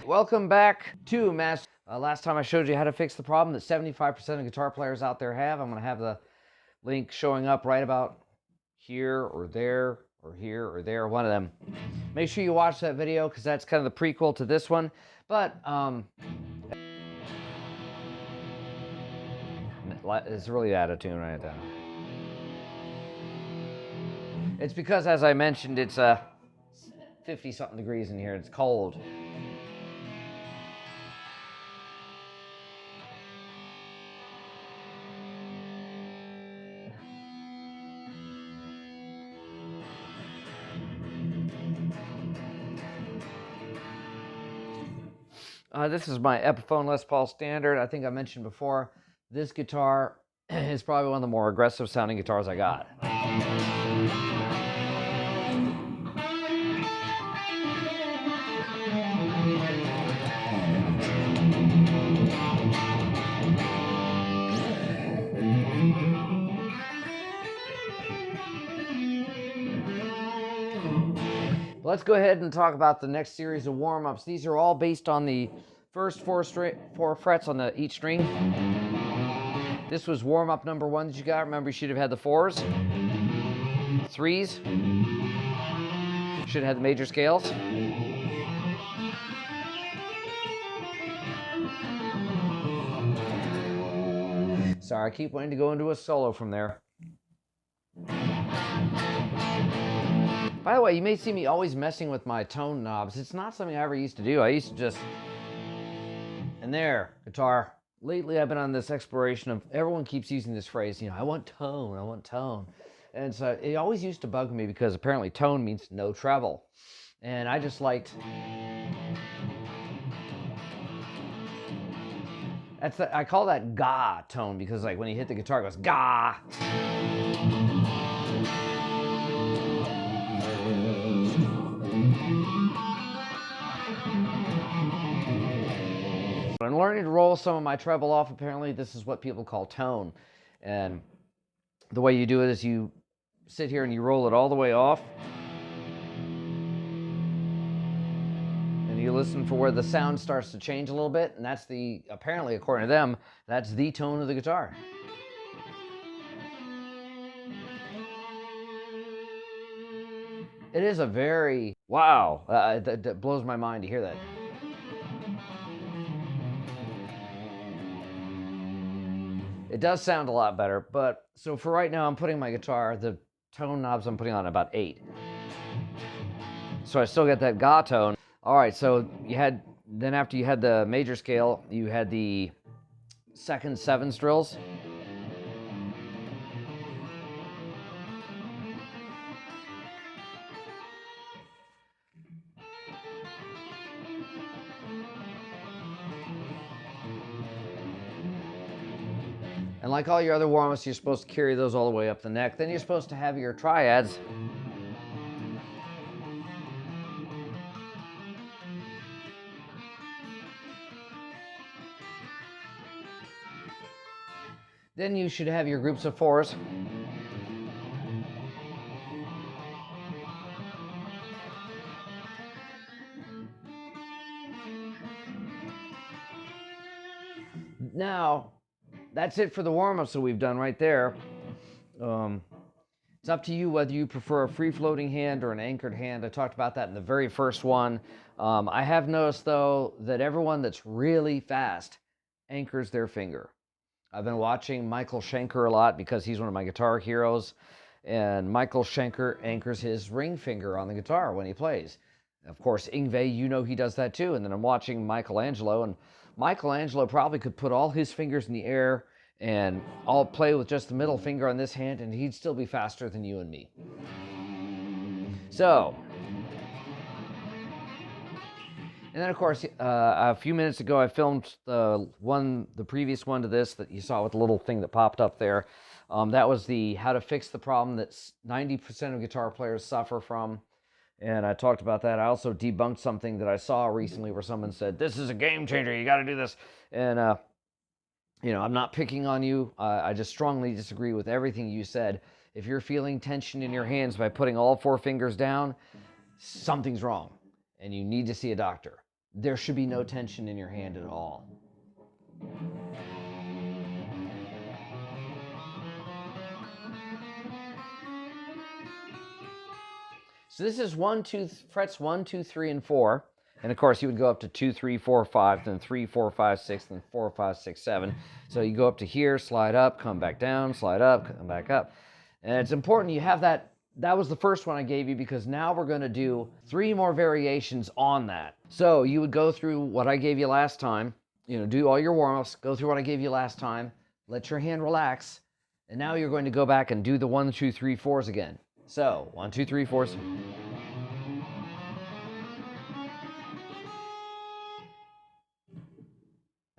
Welcome back to Master. Last time I showed you how to fix the problem that 75% of guitar players out there have. I'm going to have the link showing up right about here or there or here or there, one of them. Make sure you watch that video because that's kind of the prequel to this one. But it's really out of tune right now. It's because, as I mentioned, it's 50-something degrees in here. It's cold. This is my Epiphone Les Paul Standard. I think I mentioned before, this guitar is probably one of the more aggressive sounding guitars I got. Let's go ahead and talk about the next series of warm-ups. These are all based on the first four frets on each string. This was warm-up number 1 that you got. Remember, you should have had the 4s, 3s. Should have had the major scales. Sorry, I keep wanting to go into a solo from there. By the way, you may see me always messing with my tone knobs. It's not something I ever used to do. I used to just, and there, guitar. Lately, I've been on this exploration of, everyone keeps using this phrase, I want tone, I want tone. And so it always used to bug me because apparently tone means no treble. And I just liked, I call that ga tone because like when you hit the guitar, it goes ga. I'm learning to roll some of my treble off. Apparently, this is what people call tone. And the way you do it is you sit here and you roll it all the way off. And you listen for where the sound starts to change a little bit. And that's apparently, according to them, that's the tone of the guitar. It is a very, wow, that blows my mind to hear that. It does sound a lot better, but so for right now, I'm putting my guitar, the tone knobs I'm putting on about 8. So I still get that ga tone. All right, so then after you had the major scale, you had the second 7 trills. And like all your other warm-ups, you're supposed to carry those all the way up the neck. Then you're supposed to have your triads. Then you should have your groups of 4s. Now, that's it for the warm-ups that we've done right there. It's up to you whether you prefer a free-floating hand or an anchored hand. I talked about that in the very first one. I have noticed, though, that everyone that's really fast anchors their finger. I've been watching Michael Schenker a lot because he's one of my guitar heroes. And Michael Schenker anchors his ring finger on the guitar when he plays. Of course, Yngwie, he does that too. And then I'm watching Michelangelo, and Michelangelo probably could put all his fingers in the air and I'll play with just the middle finger on this hand and he'd still be faster than you and me. So, and then of course, a few minutes ago I filmed the previous one to this that you saw with the little thing that popped up there. That was the how to fix the problem that 90% of guitar players suffer from. And I talked about that. I also debunked something that I saw recently where someone said, this is a game changer, you got to do this. And, I'm not picking on you. I just strongly disagree with everything you said. If you're feeling tension in your hands by putting all 4 fingers down, something's wrong and you need to see a doctor. there should be no tension in your hand at all. So this is frets 1, 2, 3, and 4. And of course, you would go up to 2, 3, 4, 5, then 3, 4, 5, 6, then 4, 5, 6, 7. So you go up to here, slide up, come back down, slide up, come back up. And it's important you have that. That was the first one I gave you because now we're going to do 3 more variations on that. So you would go through what I gave you last time, do all your warm-ups, go through what I gave you last time, let your hand relax, and now you're going to go back and do the 1, 2, 3, 4s again. So 1, 2, 3, 4s.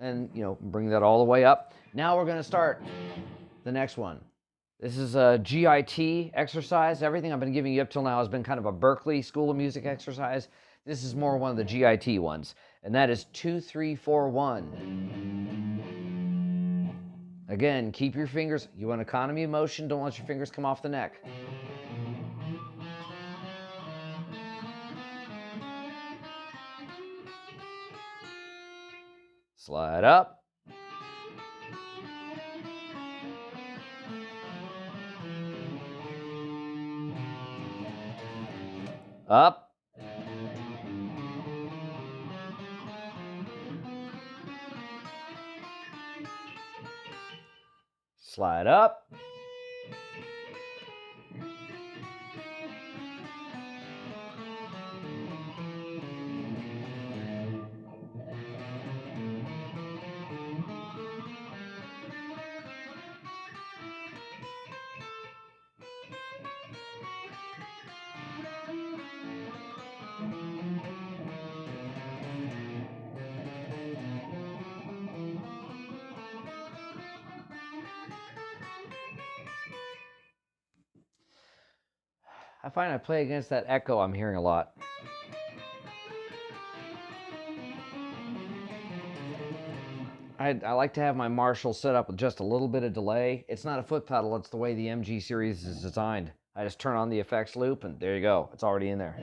And bring that all the way up. Now we're going to start the next one. This is a GIT exercise. Everything I've been giving you up till now has been kind of a Berkeley School of Music exercise. This is more one of the GIT ones, and that is 2, 3, 4, 1. Again, keep your fingers. You want economy of motion. Don't let your fingers come off the neck. Slide up. Up. Slide up. I find I play against that echo I'm hearing a lot. I like to have my Marshall set up with just a little bit of delay. It's not a foot pedal, it's the way the MG series is designed. I just turn on the effects loop and there you go, it's already in there.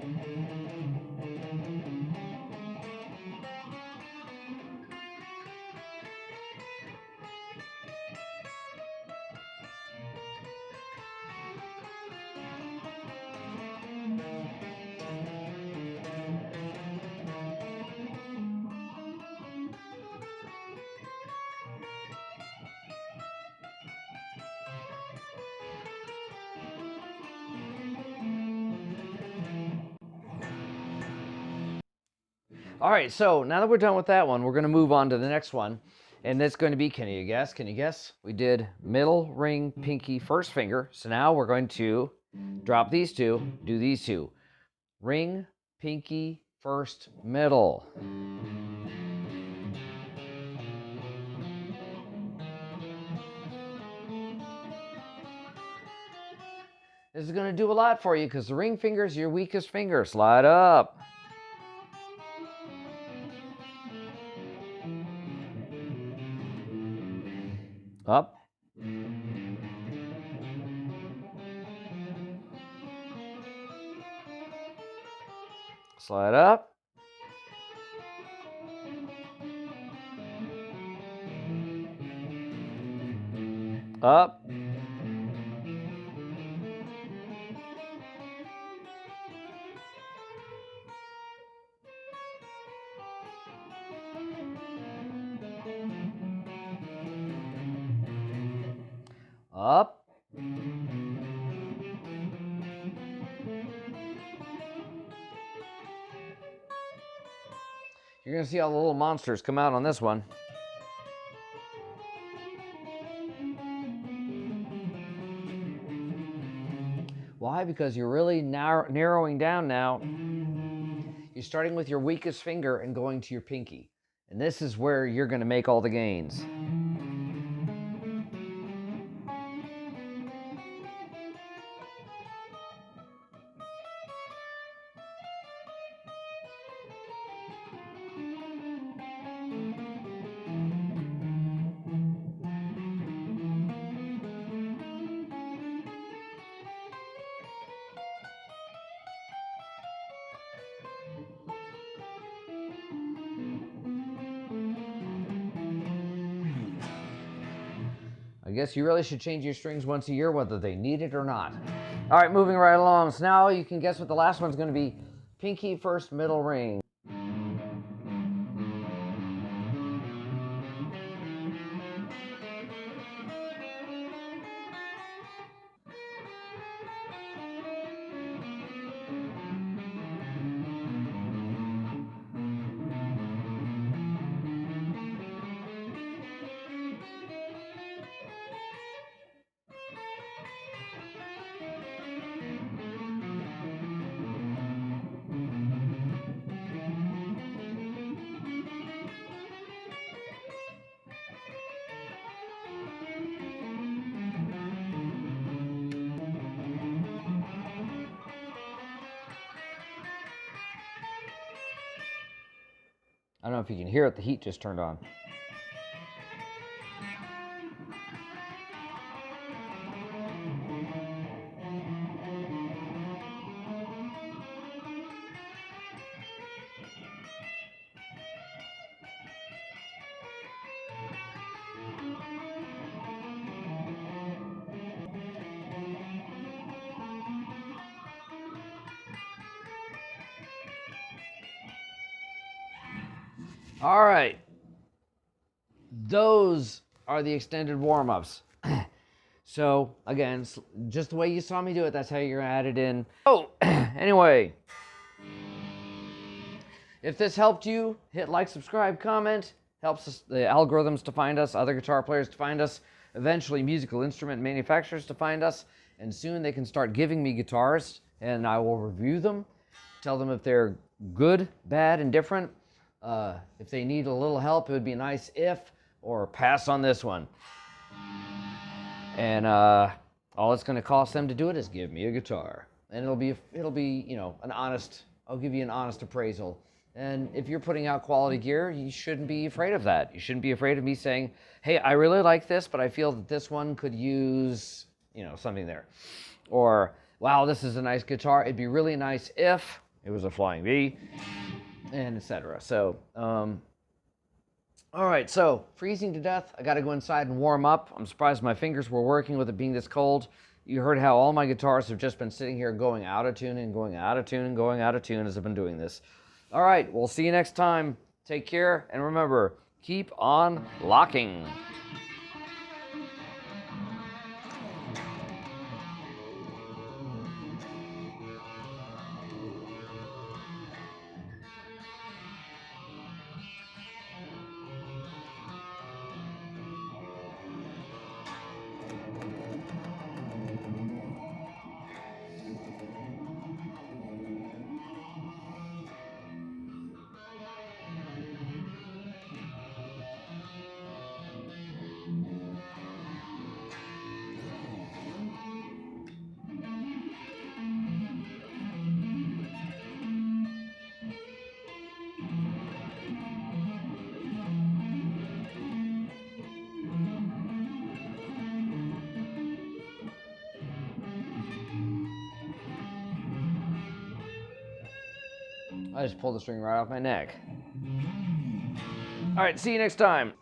All right, so now that we're done with that one, we're going to move on to the next one. And that's going to be, can you guess? Can you guess? We did middle, ring, pinky, first finger. So now we're going to drop these two, do these two. Ring, pinky, first, middle. This is going to do a lot for you because the ring finger is your weakest finger. Slide up. Up. Slide up. Up. Up. You're going to see all the little monsters come out on this one. Why? Because you're really narrowing down now. You're starting with your weakest finger and going to your pinky. And this is where you're going to make all the gains. guess you really should change your strings once a year, whether they need it or not. All right, moving right along. So now you can guess what the last one's going to be. Pinky first, middle ring. I don't know if you can hear it, the heat just turned on. All right. Those are the extended warm-ups. So, again, just the way you saw me do it, that's how you're going to add it in. Oh, anyway. If this helped you, hit like, subscribe, comment. Helps us, the algorithms to find us, other guitar players to find us, eventually musical instrument manufacturers to find us, and soon they can start giving me guitars, and I will review them, tell them if they're good, bad, and different. If they need a little help, it would be nice if, or pass on this one. And all it's going to cost them to do it is give me a guitar, and it'll be you know, I'll give you an honest appraisal. And if you're putting out quality gear, you shouldn't be afraid of that. You shouldn't be afraid of me saying, hey, I really like this, but I feel that this one could use, you know, something there. Or, wow, this is a nice guitar. It'd be really nice if it was a Flying V, and etc. So, all right, so freezing to death. I got to go inside and warm up. I'm surprised my fingers were working with it being this cold. You heard how all my guitars have just been sitting here going out of tune and going out of tune and going out of tune as I've been doing this. All right, we'll see you next time. Take care, and remember, keep on locking. I just pulled the string right off my neck. All right, see you next time.